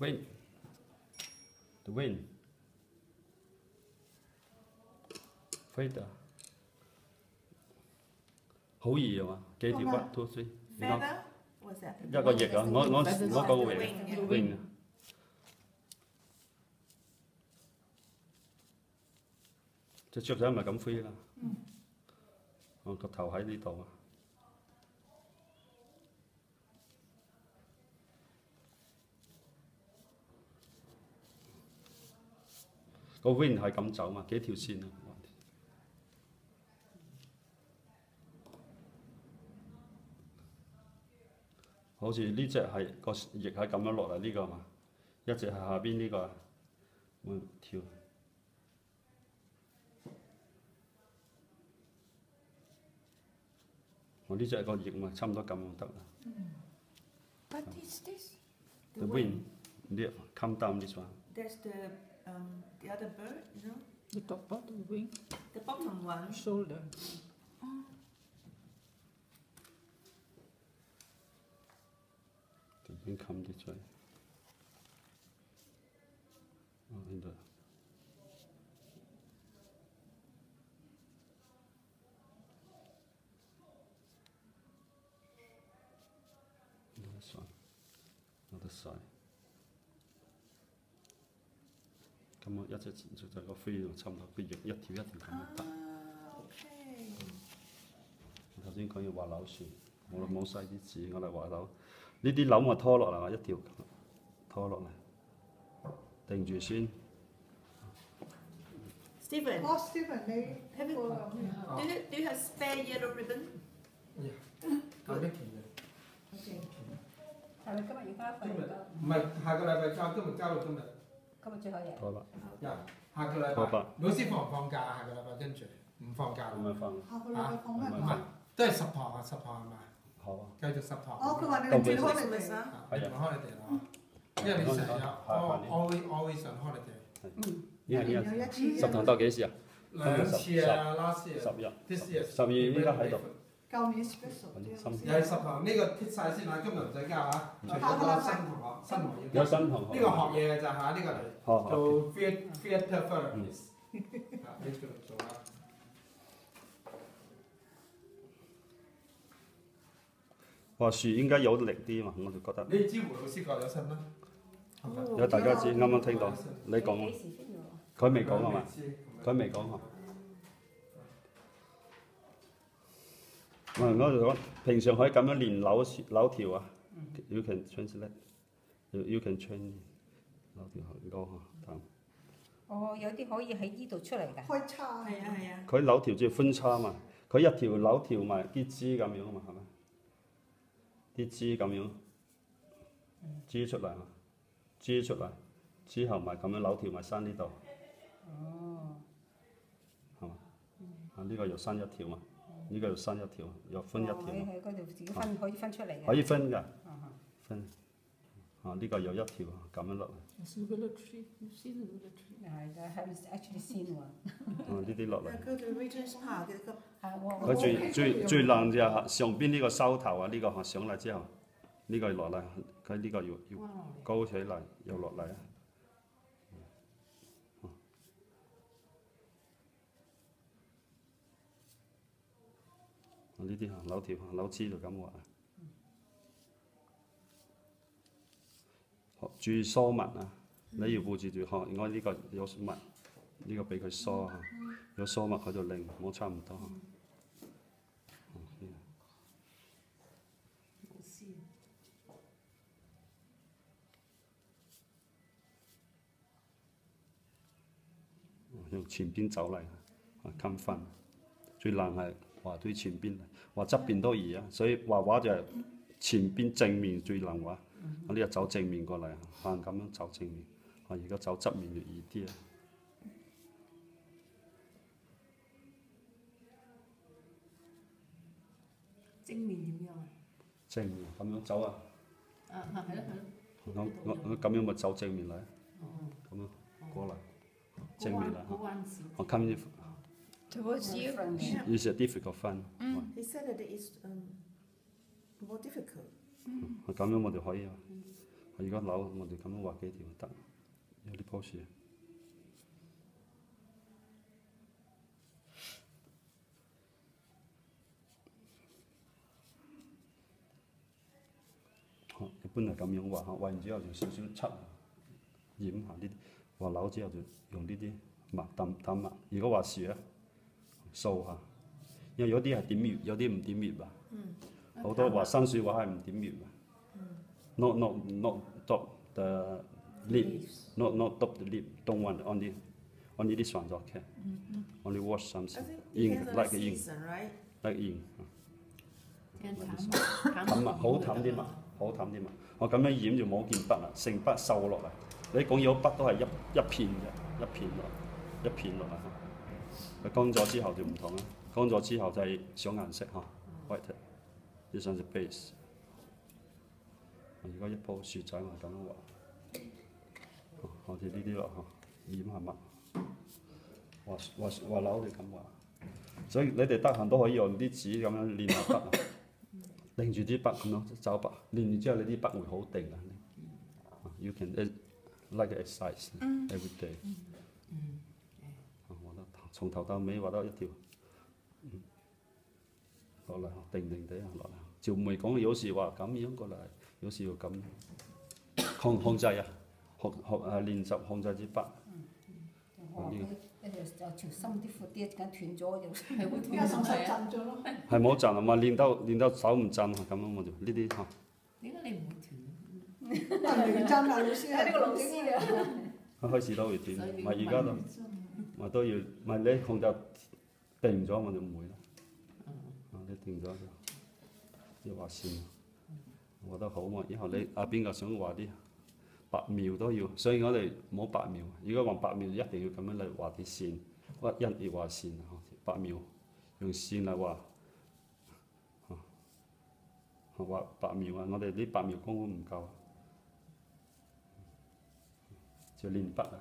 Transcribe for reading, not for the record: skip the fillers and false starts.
wind，the wind，飛得，好易啊嘛，幾條骨都衰。Feather? What's that? 一個翼啊，我講個翼 wing 啊。隻雀仔咪咁飛啦。我個頭喺呢度啊。個 wing 係咁走嘛，幾條線啊？好似呢只係個翼係咁樣落嚟呢個嘛，一隻係下邊呢個，會跳。我呢只個翼咪差唔多咁就得啦。What is this? The wind, come down this one. That's the other bird, you know? The top part of the wing, The bottom one. shoulder. The wind come this way. In the this one, other side. 咁我一隻就個飛差唔多，佢翼一條一條咁樣得。Okay. 頭先講要畫柳樹，我冇晒啲字，我嚟畫柳。呢啲柳咪拖落嚟，一條拖落嚟，定住先。Stephen, Stephen， 你 have you, do you have spare yellow ribbon? Good. Okay. 係咪今日要交費？唔係下個禮拜交，今日交到今日。今日最後一日。拖吧。下個禮拜。老師放唔放假？下個禮拜跟住唔放假。咁樣放。下個禮拜放咩唔係，都係10堂啊，10堂係咪？好啊。繼續10堂。佢話你唔轉 holiday 啊？係啊，holiday 啦。因為你成日always on holiday。一年有一次。10堂到幾時啊2次啊，last year。10日。 This year。12依家喺度。舊年 special。又係10堂，呢個剔晒先啦，今日唔使交啊。除咗個新同學要。有新同學。呢個學嘢嘅咋嚇？呢個嚟做 theatre therapist。你繼續做啦。話樹應該有力啲嘛，我就覺得。你知胡老師過咗身啦？有大家知，啱啱聽到，你講啊。佢未講係嘛？佢未講啊。我就講，平常可以咁樣練柳條啊。You can translate. You can train 柳條歌嚇。哦，有啲可以喺呢度出嚟㗎。開叉。係啊係啊。佢柳條即係分叉嘛，佢一條柳條埋啲枝咁樣啊嘛，係咪？啲枝咁樣枝出嚟啊，枝出嚟之後咪咁樣柳條咪生呢度。哦。係嘛？啊呢個又生一條嘛，呢個又生一條，又分一條。喺嗰度自己分可以分出嚟嘅。可以分㗎，分。啊呢個有一條咁樣落嚟。It's a willow tree. You see the willow tree? I haven't actually seen one. 呢啲落嚟。佢哋 Regent's Park 嘅個。佢最難就係上邊呢個收頭啊，呢個上嚟之後，呢個落嚟，佢呢個要高起嚟又落嚟啊。呢啲柳條柳枝就咁畫啊。注意疏密啊！你要顧住學，我呢個有密，呢個俾佢疏嚇，有疏密佢就靈，我差唔多。由前邊走嚟啊，襟分。最難係畫對前邊嚟，畫側邊都易啊，所以畫畫就係前邊正面最難畫。我呢個走正面過嚟，可能咁樣走正面，我而家走側面就易啲啊。正面點樣啊？正面咁樣走啊！係咯係咯。我咁樣咪走正面嚟，咁樣過嚟，正面啦。我 come towards you. It's a difficult fun. He said that it is more difficult. 咁樣我哋可以啊，如果樓我哋咁樣畫幾條得，有啲 pose。一般係咁樣畫，畫完之後就少少漆染下呢啲，畫樓之後就用呢啲墨淡墨。如果畫樹咧，掃下，因為有啲係點穴，有啲唔點穴啊。好多畫新樹畫係唔點穴啊。Not top the lip, not top the lip. Don't want only this one okay. Only wash something. Ink like ink, like ink. 淡墨好淡啲墨，好淡啲墨。我咁樣染就冇件筆啦，成筆瘦落嚟。你講有筆都係一片嘅，一片落嚟。乾咗之後就唔同啦，乾咗之後就係上顏色嚇 ，white。This one's the base。如果一樖樹仔我咁樣畫，好似呢啲咯嚇，染下墨，畫樓就咁畫。所以你哋得閒都可以用啲紙咁樣練下筆啊。定住啲筆咁樣走筆，練完之後你啲筆會好定啊！You can like exercise every day。畫得從頭到尾畫得一條，落嚟定定地落嚟。就唔係講有時話咁樣過嚟，有時要咁控制啊，練習控制支筆。一條就條深啲闊啲，緊斷咗就係會而家手斷係啊。震咗咯。係冇震啊嘛，練到手唔震啊，咁樣我就呢啲嚇。點解你唔會斷？人哋震啊，老師係呢個老師啊，一開始都會斷，所以咪而家都咪都要，咪你控制定咗我就唔會啦。你定咗就要畫線，畫得好嘛。以後你邊個想畫啲白描都要，所以我哋冇白描。如果畫白描一定要咁樣嚟畫啲線，一要畫線，白描用線嚟畫。畫白描啊！我哋啲白描功夫唔夠，就練筆啊。